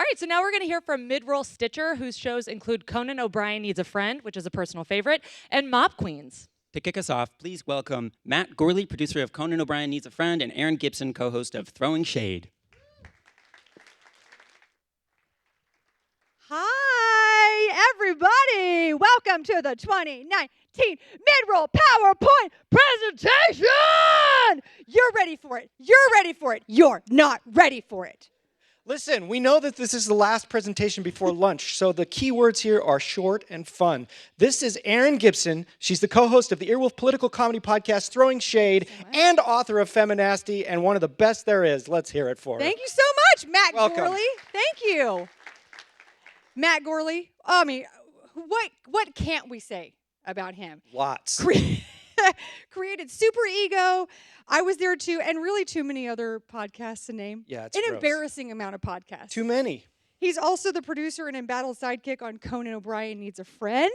right, so now we're going to hear from Midroll Stitcher, whose shows include Conan O'Brien Needs a Friend, which is a personal favorite, and Mop Queens. To kick us off, please welcome Matt Gourley, producer of Conan O'Brien Needs a Friend, and Erin Gibson, co-host of Throwing Shade. Hi, everybody. Welcome to the 2019 Midroll PowerPoint presentation. You're ready for it. You're ready for it. You're not ready for it. Listen, we know that this is the last presentation before lunch, so the key words here are short and fun. This is Erin Gibson. She's the co-host of the Earwolf political comedy podcast, Throwing Shade, and author of Feminasty, and one of the best there is. Let's hear it for her. Thank you so much, Matt Gourley. Thank you. Matt Gourley, I mean, what can't we say about him? Lots. Created Super Ego. I was there too, and really too many other podcasts to name. Yeah, it's an gross. Embarrassing amount of podcasts. Too many. He's also the producer and embattled sidekick on Conan O'Brien Needs a Friend.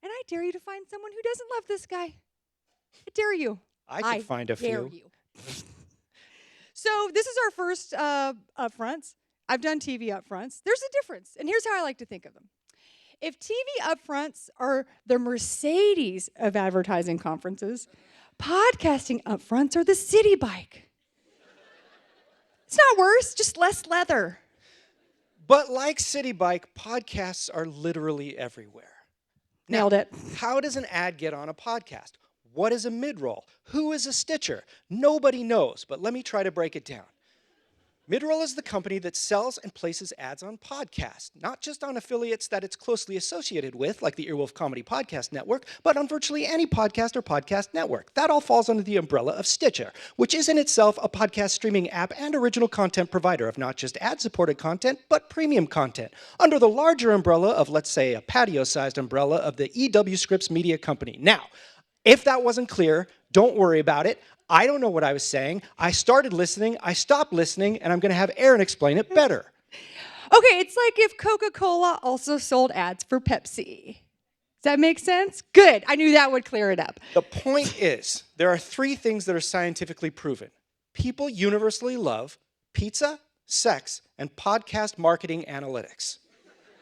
And I dare you to find someone who doesn't love this guy. I dare you. I could find a few. Dare you. So this is our first upfronts. I've done TV upfronts. There's a difference, and here's how I like to think of them. If TV upfronts are the Mercedes of advertising conferences, podcasting upfronts are the city bike. It's not worse, just less leather. But like City Bike, podcasts are literally everywhere. Nailed it. How does an ad get on a podcast? What is a midroll? Who is a stitcher? Nobody knows, but let me try to break it down. Midroll is the company that sells and places ads on podcasts, not just on affiliates that it's closely associated with, like the Earwolf Comedy Podcast Network, but on virtually any podcast or podcast network. That all falls under the umbrella of Stitcher, which is in itself a podcast streaming app and original content provider of not just ad-supported content, but premium content, under the larger umbrella of, let's say, a patio-sized umbrella of the EW Scripps Media Company. Now, if that wasn't clear, don't worry about it. I don't know what I was saying. I started listening, I stopped listening, and I'm going to have Erin explain it better. Okay, it's like if Coca-Cola also sold ads for Pepsi. Does that make sense? Good. I knew that would clear it up. The point is, there are three things that are scientifically proven. People universally love pizza, sex, and podcast marketing analytics.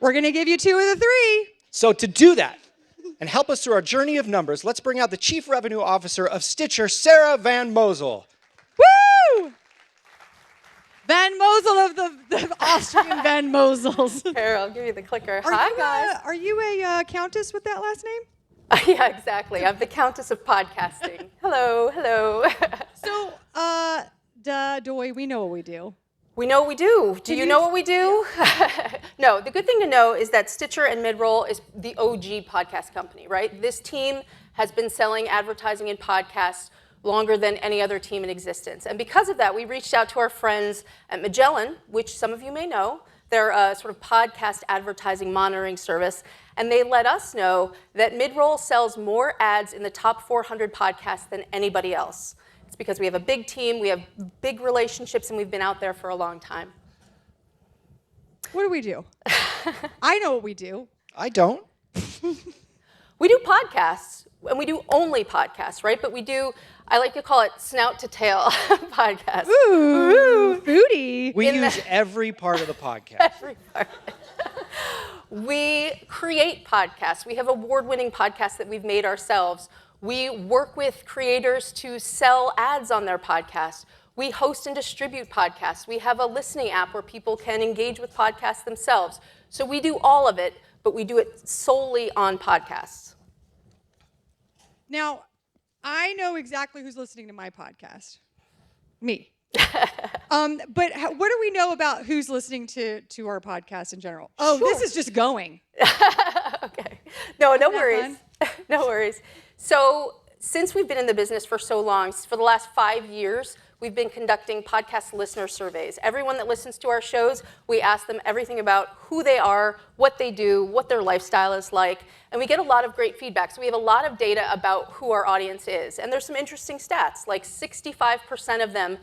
We're going to give you two of the three. So to do that, and help us through our journey of numbers, let's bring out the Chief Revenue Officer of Stitcher, Sarah Van Mosel. Woo! Van Mosel of the Austrian Van Mosels. Here, I'll give you the clicker. Hi, guys. Are you a countess with that last name? Yeah, exactly. I'm the Countess of Podcasting. Hello, hello. So, Doy, we know what we do. We know what we do. Do you know what we do? No, the good thing to know is that Stitcher and Midroll is the OG podcast company, right? This team has been selling advertising and podcasts longer than any other team in existence. And because of that, we reached out to our friends at Magellan, which some of you may know. They're a sort of podcast advertising monitoring service. And they let us know that Midroll sells more ads in the top 400 podcasts than anybody else. It's because we have a big team, we have big relationships, and we've been out there for a long time. What do we do? I know what we do. I don't. We do podcasts, and we do only podcasts, right? But we do, I like to call it snout to tail podcasts. Ooh, booty. We use every part of the podcast. Every part. We create podcasts. We have award-winning podcasts that we've made ourselves. We work with creators to sell ads on their podcasts. We host and distribute podcasts. We have a listening app where people can engage with podcasts themselves. So we do all of it, but we do it solely on podcasts. Now, I know exactly who's listening to my podcast. Me. But what do we know about who's listening to our podcast in general? Oh, Sure. This is just going. Okay. No Isn't that worries. No worries. So since we've been in the business for so long, for the last 5 years, we've been conducting podcast listener surveys. Everyone that listens to our shows, we ask them everything about who they are, what they do, what their lifestyle is like, and we get a lot of great feedback. So we have a lot of data about who our audience is. And there's some interesting stats, like 65% of them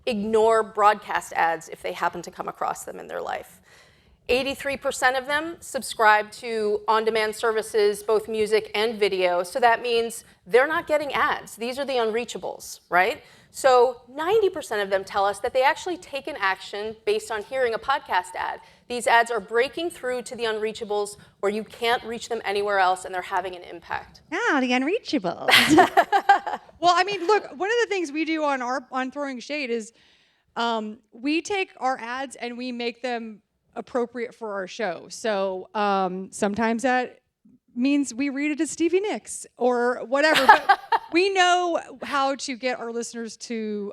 ignore broadcast ads if they happen to come across them in their life. 83% of them subscribe to on-demand services, both music and video. So that means they're not getting ads. These are the unreachables, right? So 90% of them tell us that they actually take an action based on hearing a podcast ad. These ads are breaking through to the unreachables where you can't reach them anywhere else, and they're having an impact. Ah, the unreachable. Well, I mean, look, one of the things we do on Throwing Shade is we take our ads and we make them appropriate for our show. So sometimes that means we read it as Stevie Nicks or whatever. But we know how to get our listeners to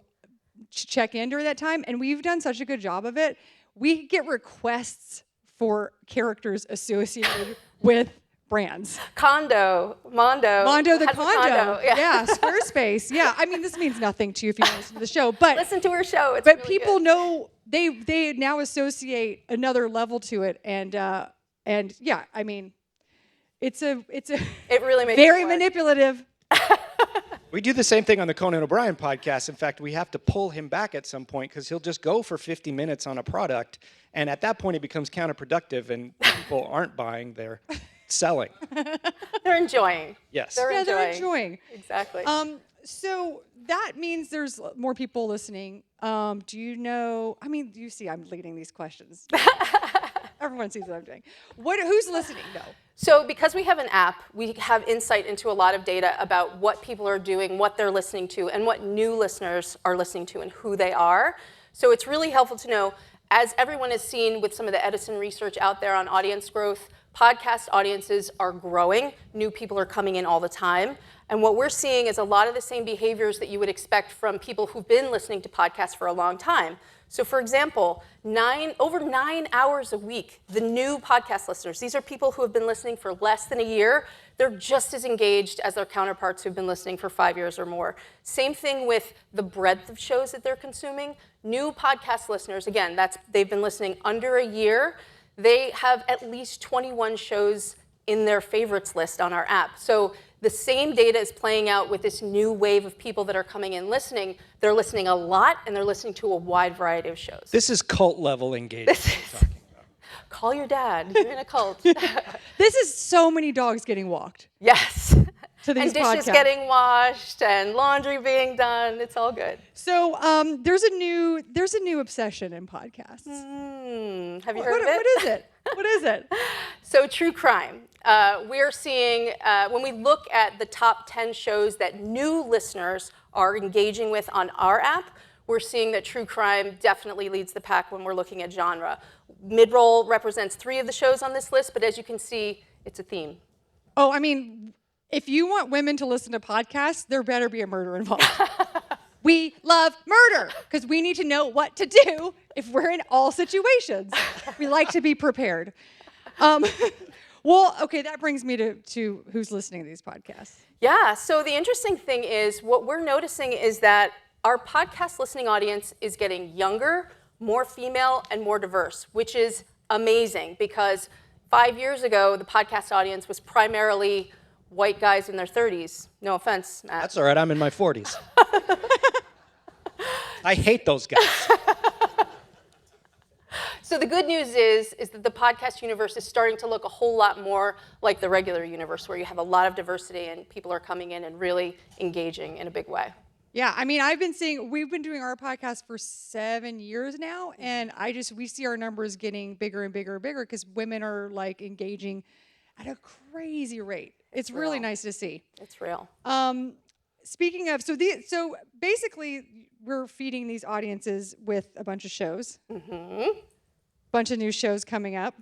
check in during that time, and we've done such a good job of it. We get requests for characters associated with brands. Mondo the condo. Yeah, Squarespace. Yeah, I mean, this means nothing to you if you don't listen to the show, but listen to her show. It's but really people good. know they now associate another level to it, and yeah, I mean, it's it really makes very it work. manipulative. We do the same thing on the Conan O'Brien podcast. In fact, we have to pull him back at some point because he'll just go for 50 minutes on a product, and at that point it becomes counterproductive, and people aren't buying, they're selling. They're enjoying. Yes. Yeah, they're enjoying. Exactly. So that means there's more people listening. Do you know? I mean, you see, I'm leading these questions. Everyone sees what I'm doing. Who's listening though? So because we have an app, we have insight into a lot of data about what people are doing, what they're listening to, and what new listeners are listening to and who they are. So it's really helpful to know, as everyone has seen with some of the Edison research out there on audience growth, podcast audiences are growing. New people are coming in all the time. And what we're seeing is a lot of the same behaviors that you would expect from people who've been listening to podcasts for a long time. So for example, over 9 hours a week, the new podcast listeners, these are people who have been listening for less than a year. They're just as engaged as their counterparts who've been listening for 5 years or more. Same thing with the breadth of shows that they're consuming. New podcast listeners, again, they've been listening under a year. They have at least 21 shows in their favorites list on our app. So the same data is playing out with this new wave of people that are coming in listening. They're listening a lot, and they're listening to a wide variety of shows. This is cult level engagement. Call your dad. You're in a cult. This is so many dogs getting walked Yes. to these And dishes podcasts. getting washed and laundry being done. It's all good. So there's a new obsession in podcasts. Have you heard of it? What is it? What is it? So true crime. We're seeing, when we look at the top 10 shows that new listeners are engaging with on our app, we're seeing that true crime definitely leads the pack when we're looking at genre. Midroll represents 3 of the shows on this list, but as you can see, it's a theme. Oh, I mean, if you want women to listen to podcasts, there better be a murder involved. We love murder because we need to know what to do if we're in all situations. We like to be prepared. Well, okay, that brings me to who's listening to these podcasts. Yeah, so the interesting thing is what we're noticing is that our podcast listening audience is getting younger, more female, and more diverse, which is amazing because 5 years ago, the podcast audience was primarily white guys in their 30s. No offense, Matt. That's all right, I'm in my 40s. I hate those guys. So the good news is that the podcast universe is starting to look a whole lot more like the regular universe, where you have a lot of diversity and people are coming in and really engaging in a big way. Yeah, I mean, we've been doing our podcast for 7 years now, and we see our numbers getting bigger and bigger and bigger because women are like engaging at a crazy rate. It's really nice to see. It's real. Speaking of, so basically, we're feeding these audiences with a bunch of shows. Bunch of new shows coming up.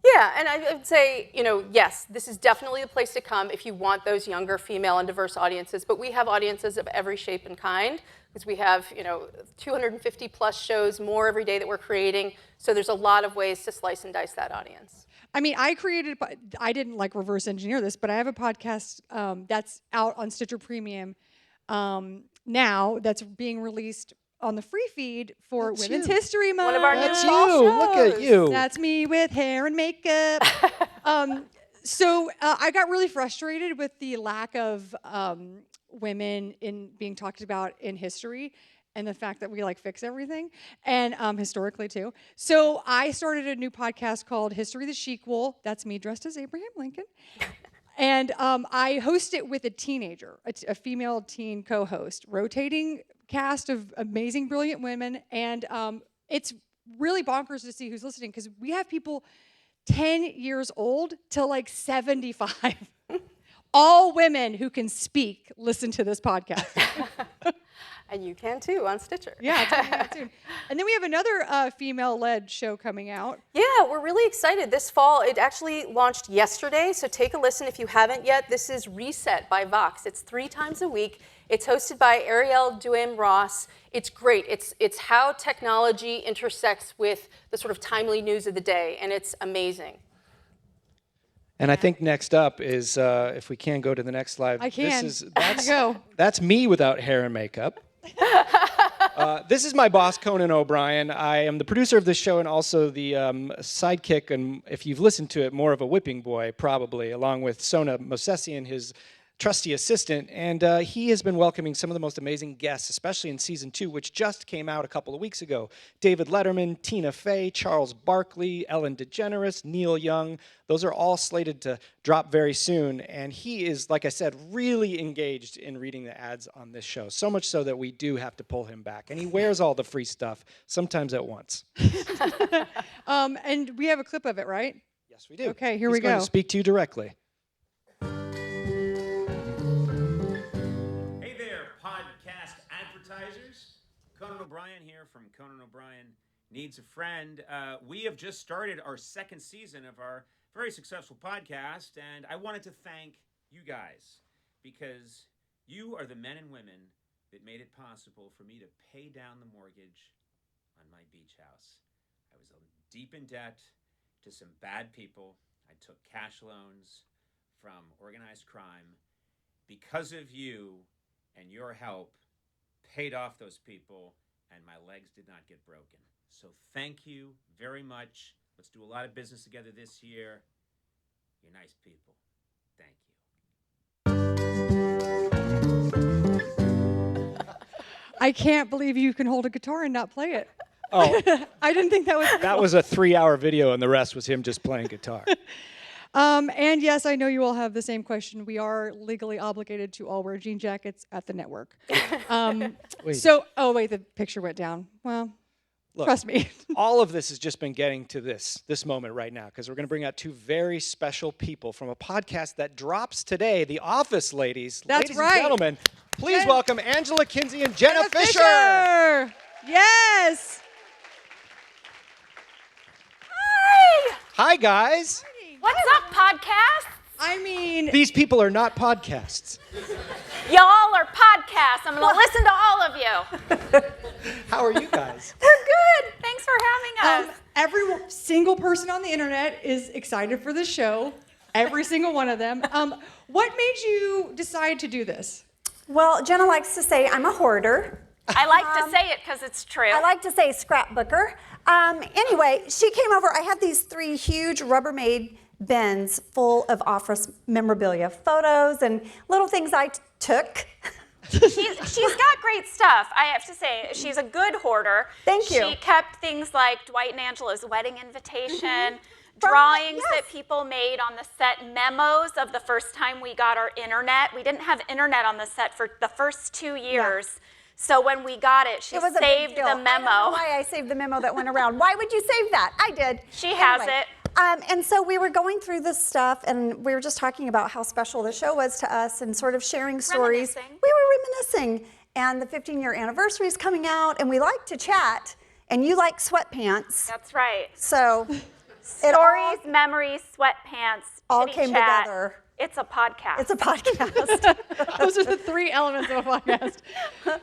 Yeah, and I would say, yes, this is definitely the place to come if you want those younger female and diverse audiences, but we have audiences of every shape and kind because we have, 250 plus shows more every day that we're creating, so there's a lot of ways to slice and dice that audience. I mean, I didn't like reverse engineer this, but I have a podcast that's out on Stitcher Premium now that's being released on the free feed for Women's History Month. One of our That's new fall you. Look at shows. you. That's me with hair and makeup. So I got really frustrated with the lack of women in being talked about in history and the fact that we fix everything and historically too. So I started a new podcast called History the Shequel. That's me dressed as Abraham Lincoln. And I host it with a teenager, a female teen co-host, rotating cast of amazing, brilliant women, and it's really bonkers to see who's listening because we have people 10 years old to like 75. All women who can speak listen to this podcast. And you can too on Stitcher. Yeah, it's coming out soon. And then we have another female-led show coming out. Yeah, we're really excited. This fall, it actually launched yesterday, so take a listen if you haven't yet. This is Reset by Vox. It's 3 times a week. It's hosted by Ariel Duhem-Ross. It's great. It's how technology intersects with the sort of timely news of the day, and it's amazing. And I think next up is, if we can go to the next slide. I can. That's that's me without hair and makeup. This is my boss, Conan O'Brien. I am the producer of this show and also the sidekick, and if you've listened to it, more of a whipping boy, probably, along with Sona Mosesian, his trusty assistant. And he has been welcoming some of the most amazing guests, especially in season 2, which just came out a couple of weeks ago. David Letterman, Tina Fey, Charles Barkley, Ellen DeGeneres, Neil Young. Those are all slated to drop very soon. And he is, like I said, really engaged in reading the ads on this show. So much so that we do have to pull him back. And he wears all the free stuff, sometimes at once. And we have a clip of it, right? Yes, we do. Okay, here we He's going go. to speak to you directly. Hey there, podcast advertisers. Conan O'Brien here from Conan O'Brien Needs a Friend. We have just started our 2nd season of our very successful podcast, and I wanted to thank you guys because you are the men and women that made it possible for me to pay down the mortgage on my beach house. I was deep in debt to some bad people. I took cash loans from organized crime. Because of you and your help, paid off those people, and my legs did not get broken. So thank you very much. Let's do a lot of business together this year. You're nice people. Thank you. I can't believe you can hold a guitar and not play it. Oh, I didn't think that was real. that was a 3-hour video, and the rest was him just playing guitar. And yes, I know you all have the same question. We are legally obligated to all wear jean jackets at the network. Wait. Oh wait, the picture went down. Well, Look, trust me. all of this has just been getting to this moment right now because we're going to bring out 2 very special people from a podcast that drops today, The Office Ladies. That's Ladies right. and gentlemen, please welcome Angela Kinsey and Jenna Fischer. Yes. Hi, guys. What's up, podcast? I mean, These people are not podcasts. Y'all are podcasts. I'm going to listen to all of you. How are you guys? We're good. Thanks for having us. every single person on the internet is excited for this show. Every single one of them. What made you decide to do this? Well, Jenna likes to say I'm a hoarder. I like to say it because it's true. I like to say scrapbooker. Anyway, she came over. I had these 3 huge Rubbermaid bins full of office memorabilia, photos and little things I took. She's got great stuff. I have to say, she's a good hoarder. Thank you. She kept things like Dwight and Angela's wedding invitation, drawings Yes. that people made on the set, memos of the first time we got our internet. We didn't have internet on the set for the first 2 years. So when we got it, she It was a big saved deal. the I don't know memo. why I saved the memo that went around. Why would you save that? I did. She has Anyway, it. And so we were going through this stuff, and we were just talking about how special the show was to us and sort of sharing stories. Reminiscing. We were reminiscing. And the 15-year anniversary is coming out, and we like to chat, and you like sweatpants. That's right. So it Stories, memories, sweatpants, all chitty came chat. together. It's a podcast. It's a podcast. Those are the 3 elements of a podcast.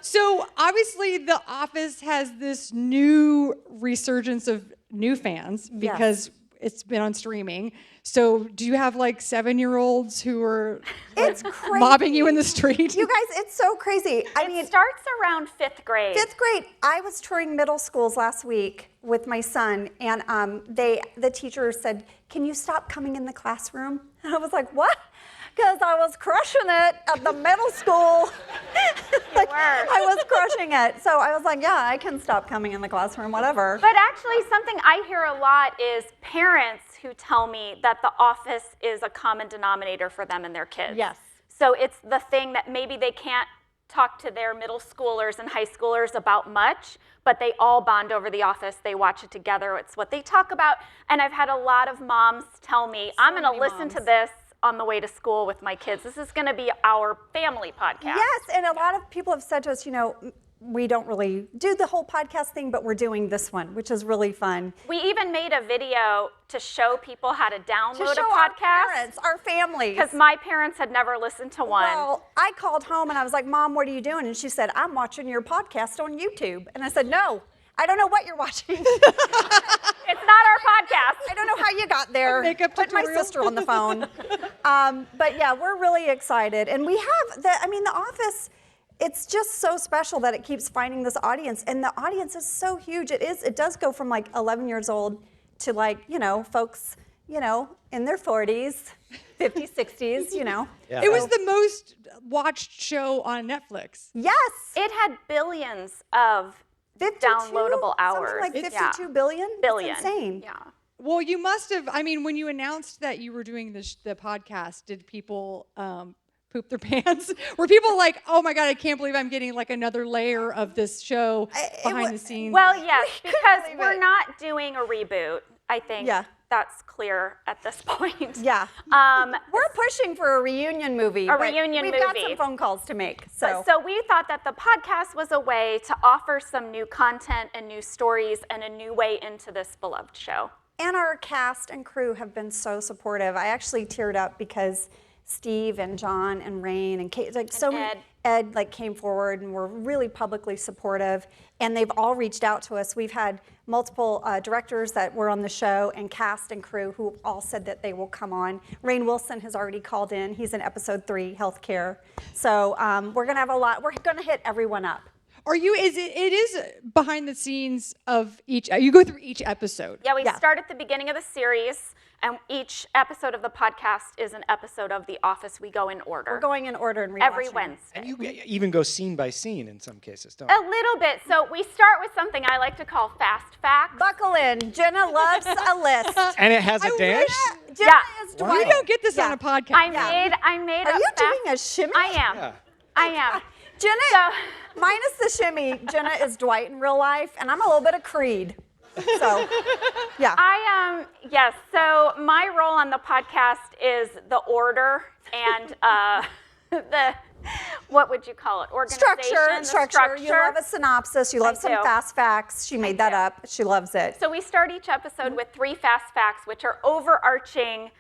So obviously, The Office has this new resurgence of new fans because it's been on streaming. So do you have like 7-year-olds who are It's crazy. mobbing you in the street? You guys, it's so crazy. I mean, It starts around 5th grade. 5th grade, I was touring middle schools last week with my son, and the teacher said, "Can you stop coming in the classroom?" And I was like, "What?" Because I was crushing it at the middle school. Like, I was crushing it. So I was like, "Yeah, I can stop coming in the classroom, whatever." But actually, something I hear a lot is parents who tell me that The Office is a common denominator for them and their kids. Yes. So it's the thing that maybe they can't talk to their middle schoolers and high schoolers about much, but they all bond over The Office. They watch it together. It's what they talk about. And I've had a lot of moms tell me, I'm going to listen to this on the way to school with my kids. This is going to be our family podcast. Yes, and a lot of people have said to us, we don't really do the whole podcast thing, but we're doing this one, which is really fun. We even made a video to show people how to download To show a podcast. our parents, our families. Because my parents had never listened to one. Well, I called home and I was like, Mom, what are you doing? And she said, I'm watching your podcast on YouTube. And I said, no, I don't know what you're watching. It's not our podcast. I don't know how you got there. Makeup Put my tutorial. sister on the phone. But yeah, we're really excited. And we have, The Office, it's just so special that it keeps finding this audience. And the audience is so huge. It does go from like 11 years old to like, folks, in their 40s, 50s, 60s, Yeah. It was the most watched show on Netflix. Yes. It had billions of 52? downloadable hours. Something like Yeah. 52 billion? Billion. That's insane. Yeah. Well, you must have. I mean, when you announced that you were doing the podcast, did people poop their pants? Were people like, "Oh my God, I can't believe I'm getting like another layer of this show behind the scenes"? Well, yes, because believe we're it. not doing a reboot. I think Yeah. that's clear at this point. Yeah. We're pushing for a reunion movie. A but reunion we've got movie. some phone calls to make. So, So we thought that the podcast was a way to offer some new content and new stories and a new way into this beloved show. and our cast and crew have been so supportive. I actually teared up because Steve and John and Rain and Kate, like so many, Ed like came forward and were really publicly supportive, and they've all reached out to us. We've had multiple directors that were on the show and cast and crew who all said that they will come on. Rainn Wilson has already called in. He's in episode 3, healthcare. So we're gonna have a lot. We're gonna hit everyone up. Are you? It is behind the scenes of each. You go through each episode. Yeah, we start at the beginning of the series, and each episode of the podcast is an episode of The Office. We go in order. We're going in order and rewatching every it. Wednesday. And you even go scene by scene in some cases, don't A you? little bit. So we start with something I like to call fast facts. Buckle in. Jenna loves a list. And it has a dance? Jenna is Wow. Dwight. We don't get this on a podcast. I made Are a you fast- doing a shimmy? I am. Yeah. I am. Jenna, So- minus the shimmy, Jenna is Dwight in real life, and I'm a little bit of Creed. So, yeah. Yes, so my role on the podcast is the order and the, what would you call it? Organization, the Structure. You love a synopsis. You love some do. fast facts. She made that up. She loves it. So we start each episode with 3 fast facts, which are overarching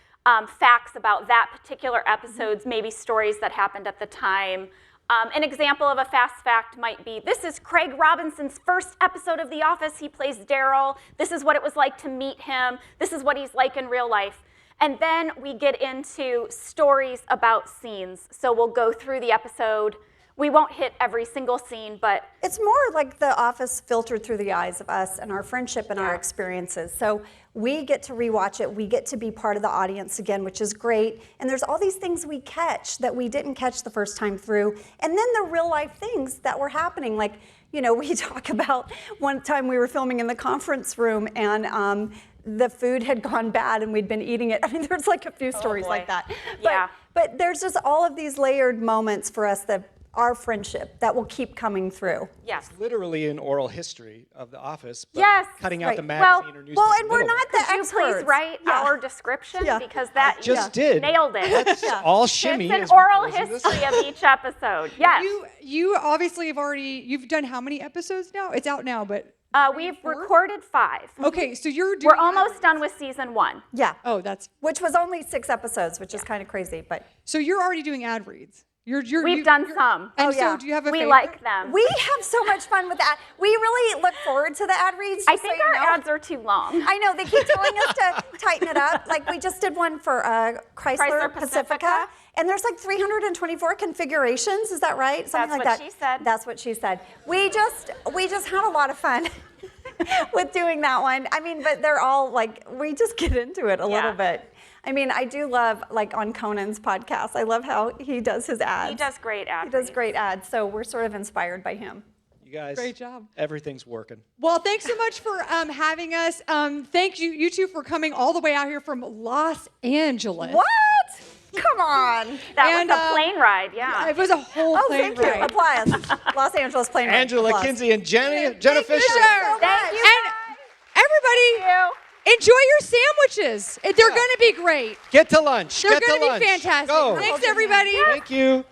facts about that particular episode's maybe stories that happened at the time. An example of a fast fact might be, this is Craig Robinson's first episode of The Office. He plays Daryl. This is what it was like to meet him. This is what he's like in real life. And then we get into stories about scenes. So we'll go through the episode. We won't hit every single scene, but It's more like The Office filtered through the eyes of us and our friendship and our experiences. So we get to rewatch it. We get to be part of the audience again, which is great. And there's all these things we catch that we didn't catch the first time through. And then the real life things that were happening. Like, you know, we talk about one time we were filming in the conference room and the food had gone bad and we'd been eating it. I mean, there's like a few stories like that. But there's just all of these layered moments for us that our friendship that will keep coming through. yes. Literally an oral history of The Office, but Yes, cutting out right. the magazine or newspaper. Well, and we're middle. not the Could you experts. please write our description? Yeah. Because that Just did. nailed it. That's all shimmy. It's as an we oral listen to this. history of each episode. Yes. You obviously have already. You've done how many episodes now? It's out now, but We've recorded 5. okay. So you're doing. We're almost done with season 1. Yeah. Oh, that's. Which was only 6 episodes, which is kind of crazy, but So you're already doing ad reads. We've done some. And yeah. so, do you have a We favorite? like them. we have so much fun with that. We really look forward to the ad reads. I just so think you our know. ads are too long. I know, they keep telling us to tighten it up. Like we just did one for Chrysler Pacifica. And there's like 324 configurations, is that right? Something That's like what that. she said. That's what she said. We just had a lot of fun with doing that one. I mean, but they're all like, we just get into it a little bit. I mean, I do love, like on Conan's podcast, I love how he does his ads. He does great ads. He does great ads, so we're sort of inspired by him. You guys, Great job. Everything's working. Well, thanks so much for having us. Thank you two for coming all the way out here from Los Angeles. What? Come on. That was a plane ride, yeah. It was a whole Oh, plane thank you. ride. Applause. Los Angeles plane ride. Angela, Applause. Kinsey, and Jenna Thank Fischer. you, sir. Thank you. And everybody, you. enjoy your sandwiches. They're going to be great. Get to lunch. They're Get to going to lunch. be fantastic. Go. Thanks, everybody. Thank you.